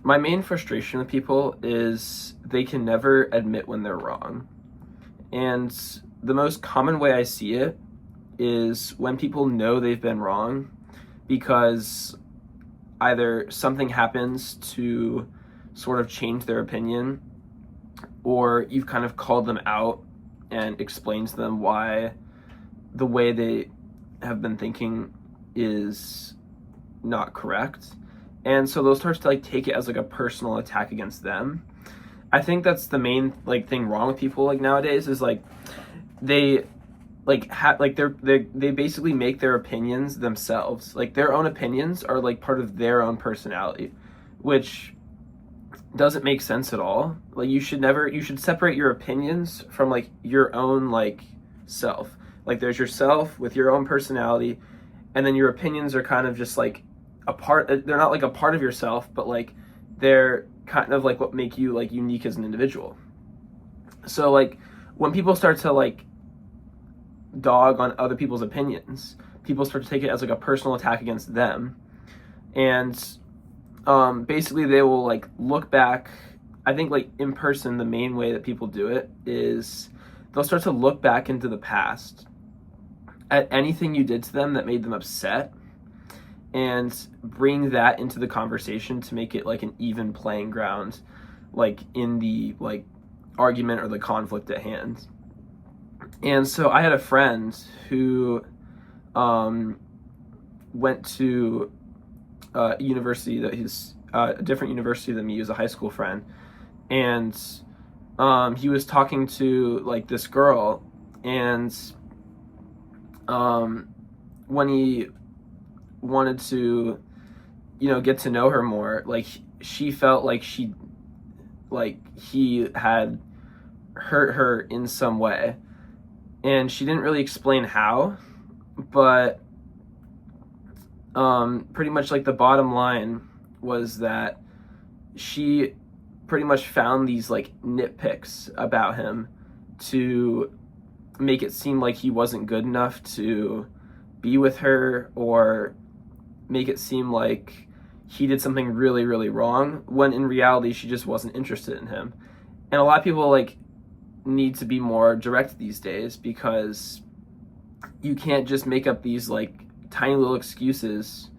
My main frustration with people is they can never admit when they're wrong. And the most common way I see it is when people know they've been wrong because either something happens to sort of change their opinion, or you've kind of called them out and explained to them why the way they have been thinking is not correct. And so they'll start to take it as a personal attack against them. I think that's the main thing wrong with people nowadays is they they basically make their opinions themselves. Their own opinions are part of their own personality, which doesn't make sense at all. You should separate your opinions from your own self. There's yourself with your own personality, and then your opinions are kind of just a part. They're not a part of yourself, but they're kind of what make you unique as an individual. So when people start to dog on other people's opinions, people start to take it as a personal attack against them, and basically they will look back. I think in person, the main way that people do it is they'll start to look back into the past at anything you did to them that made them upset, and bring that into the conversation to make it an even playing ground in the argument or the conflict at hand. And so I had a friend who went to a university that he's a different university than me. He was a high school friend, and he was talking to this girl, and when he wanted to get to know her more, she felt he had hurt her in some way, and she didn't really explain how, but pretty much the bottom line was that she pretty much found these nitpicks about him to make it seem like he wasn't good enough to be with her, or make it seem like he did something really, really wrong, when in reality she just wasn't interested in him. And a lot of people need to be more direct these days, because you can't just make up these tiny little excuses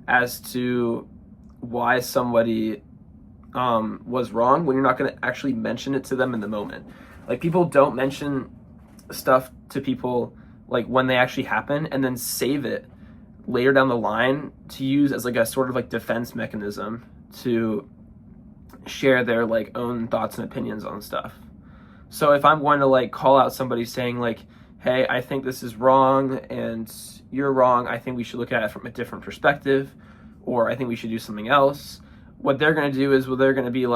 as to why somebody was wrong, when you're not going to actually mention it to them in the moment. People don't mention stuff to people when they actually happen, and then save it later down the line to use as a sort of defense mechanism to share their own thoughts and opinions on stuff. So if I'm going to call out somebody saying hey, I think this is wrong and you're wrong, I think we should look at it from a different perspective, or I think we should do something else, what they're going to do is, they're going to be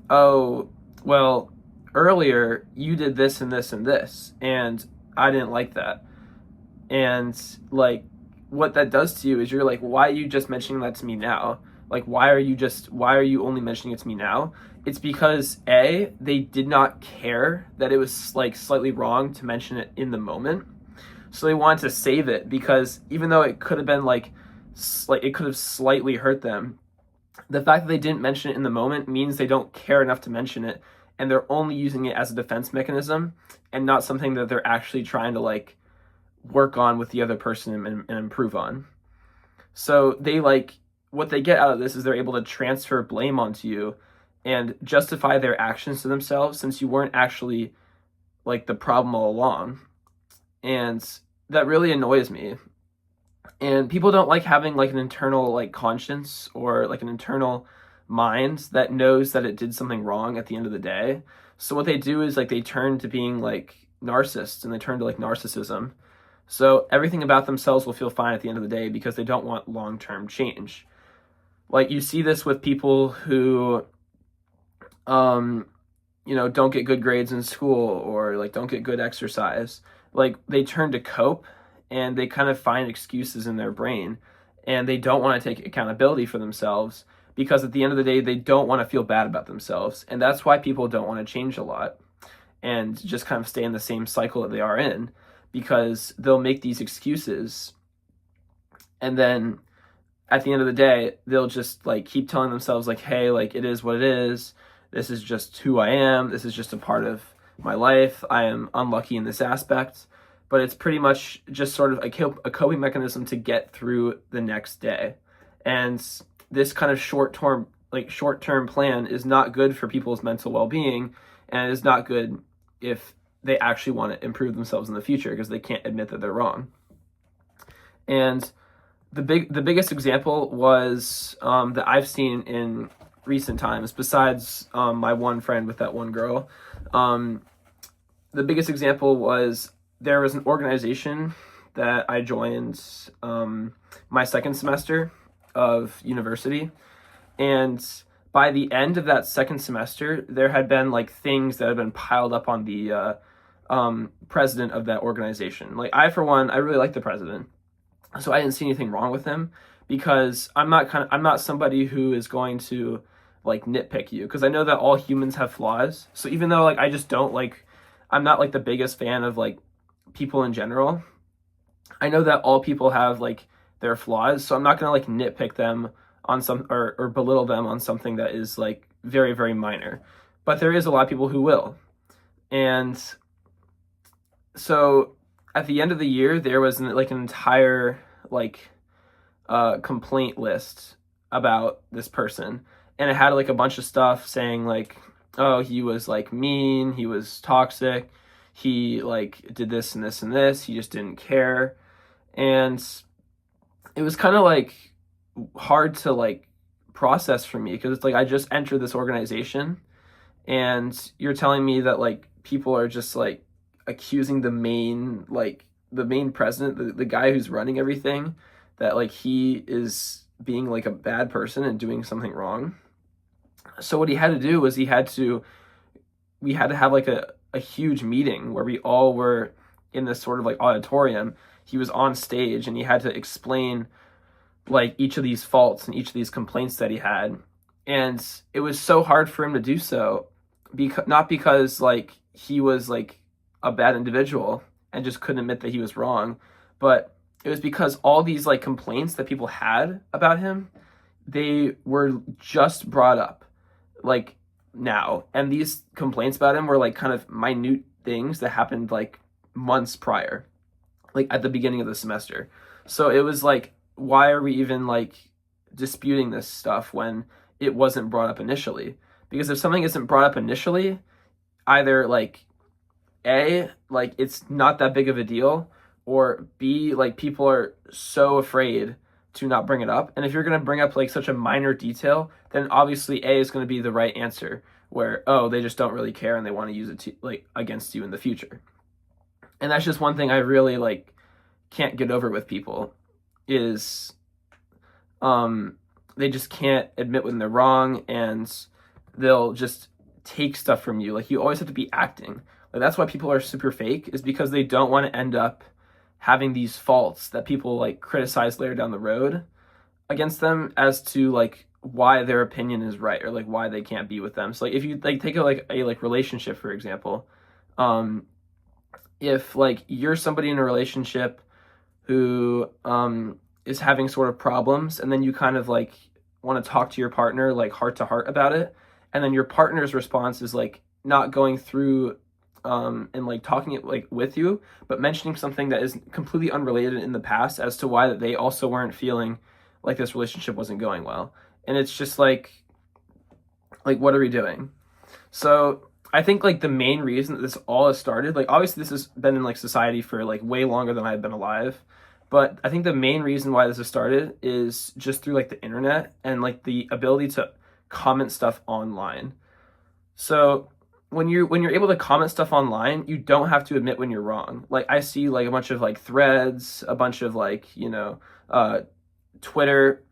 oh, well, earlier you did this and this and this, and I didn't like that. And what that does to you is you're why are you just mentioning that to me now? Why are you only mentioning it to me now? It's because they did not care that it was slightly wrong to mention it in the moment. So they wanted to save it, because even though it could have been it could have slightly hurt them, the fact that they didn't mention it in the moment means they don't care enough to mention it, and they're only using it as a defense mechanism and not something that they're actually trying to work on with the other person and improve on. So they what they get out of this is they're able to transfer blame onto you and justify their actions to themselves, since you weren't actually the problem all along. And that really annoys me. And people don't like having an internal conscience, or an internal mind that knows that it did something wrong at the end of the day. So what they do is they turn to being narcissists, and they turn to narcissism. So everything about themselves will feel fine at the end of the day, because they don't want long-term change. You see this with people who don't get good grades in school, or don't get good exercise. They turn to cope, and they kind of find excuses in their brain, and they don't want to take accountability for themselves, because at the end of the day they don't want to feel bad about themselves. And that's why people don't want to change a lot and just kind of stay in the same cycle that they are in, because they'll make these excuses, and then at the end of the day, they'll just like keep telling themselves like, hey, like it is what it is. This is just who I am. This is just a part of my life. I am unlucky in this aspect. But it's pretty much just sort of a coping mechanism to get through the next day. And this kind of short-term plan is not good for people's mental well-being, and is not good if they actually want to improve themselves in the future, because they can't admit that they're wrong. And the biggest example was that I've seen in recent times, besides my one friend with that one girl. The biggest example was there was an organization that I joined my second semester of university, and by the end of that second semester, there had been like things that had been piled up on the president of that organization. Like for one, I really like the president, so I didn't see anything wrong with him, because I'm not somebody who is going to like nitpick you, because I know that all humans have flaws. So even though like I'm not like the biggest fan of like people in general, I know that all people have like their flaws, so I'm not gonna like nitpick them on some or belittle them on something that is like very, very minor. But there is a lot of people who will. And so at the end of the year, there was an entire complaint list about this person, and it had like a bunch of stuff saying like, oh, he was like mean, he was toxic, he like did this and this and this, he just didn't care. And it was kind of like hard to like process for me, because it's like I just entered this organization, and you're telling me that like people are just like accusing the main president, the guy who's running everything, that like he is being like a bad person and doing something wrong. So what he had to do was we had to have like a huge meeting where we all were in this sort of like auditorium. He was on stage, and he had to explain like each of these faults and each of these complaints that he had. And it was so hard for him to do so, not because like he was like a bad individual and just couldn't admit that he was wrong, but it was because all these like complaints that people had about him, they were just brought up like now. And these complaints about him were like kind of minute things that happened like months prior, like at the beginning of the semester. So it was like, why are we even like disputing this stuff when it wasn't brought up initially? Because if something isn't brought up initially, either like A, like it's not that big of a deal, or B, like people are so afraid to not bring it up. And if you're going to bring up like such a minor detail, then obviously A is going to be the right answer, where, oh, they just don't really care and they want to use it to, like against you in the future. And that's just one thing I really like can't get over with people, is they just can't admit when they're wrong, and they'll just take stuff from you. Like you always have to be acting. Like that's why people are super fake, is because they don't want to end up having these faults that people like criticize later down the road against them as to like why their opinion is right, or like why they can't be with them. So like if you like take a relationship, for example, if like you're somebody in a relationship who is having sort of problems, and then you kind of like want to talk to your partner like heart to heart about it, and then your partner's response is like not going through and like talking it like with you, but mentioning something that is completely unrelated in the past as to why that they also weren't feeling like this relationship wasn't going well. And it's just like what are we doing? So I think like the main reason that this all has started, like obviously this has been in like society for like way longer than I've been alive, but I think the main reason why this has started is just through like the internet and like the ability to comment stuff online. So when you're able to comment stuff online, you don't have to admit when you're wrong. Like I see like a bunch of like threads, a bunch of like, Twitter,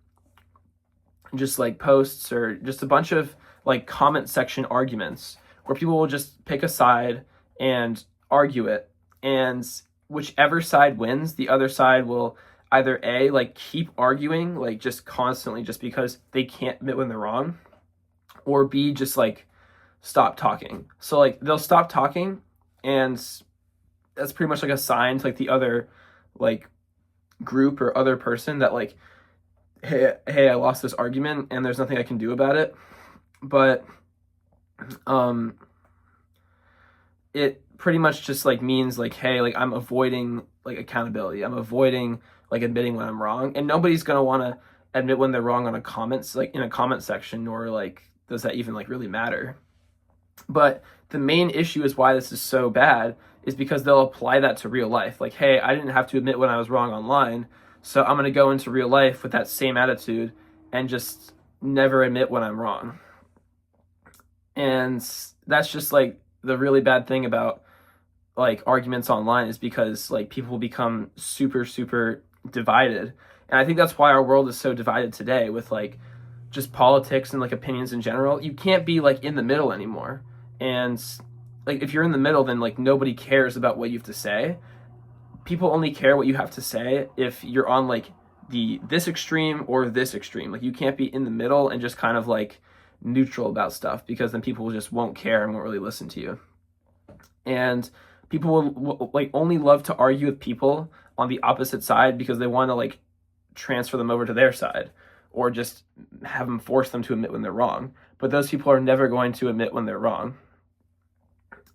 just like posts, or just a bunch of like comment section arguments where people will just pick a side and argue it. And whichever side wins, the other side will either A, like keep arguing, like just constantly just because they can't admit when they're wrong, or B, just like stop talking. So like they'll stop talking, and that's pretty much like a sign to like the other like group or other person that like hey, I lost this argument and there's nothing I can do about it. But um, it pretty much just like means like, hey, like I'm avoiding like accountability. I'm avoiding like admitting when I'm wrong, and nobody's gonna want to admit when they're wrong on a comments like in a comment section, or like does that even like really matter? But the main issue is why this is so bad is because they'll apply that to real life. Like, hey, I didn't have to admit when I was wrong online, so I'm gonna go into real life with that same attitude and just never admit when I'm wrong. And that's just like the really bad thing about like arguments online, is because like people become super divided. And I think that's why our world is so divided today with like just politics and like opinions in general. You can't be like in the middle anymore. And like if you're in the middle, then like nobody cares about what you have to say. People only care what you have to say if you're on like the this extreme or this extreme. Like you can't be in the middle and just kind of like neutral about stuff, because then people just won't care and won't really listen to you. And people will like only love to argue with people on the opposite side because they want to like transfer them over to their side, or just have them force them to admit when they're wrong. But those people are never going to admit when they're wrong.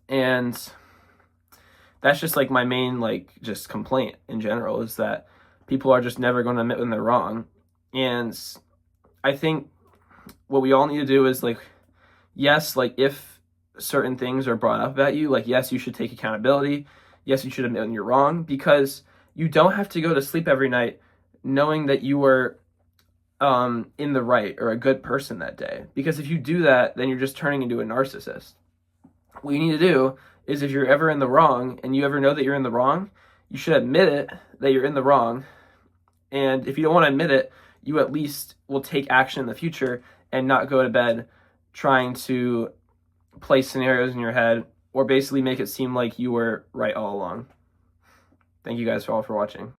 And that's just like my main like just complaint in general, is that people are just never going to admit when they're wrong. And I think what we all need to do is like, yes, like if certain things are brought up about you, like yes, you should take accountability. Yes, you should admit when you're wrong, because you don't have to go to sleep every night knowing that you were in the right or a good person that day. Because if you do that, then you're just turning into a narcissist. What you need to do is, if you're ever in the wrong and you ever know that you're in the wrong, you should admit it, that you're in the wrong. And if you don't want to admit it, you at least will take action in the future and not go to bed trying to play scenarios in your head, or basically make it seem like you were right all along. Thank you guys all for watching.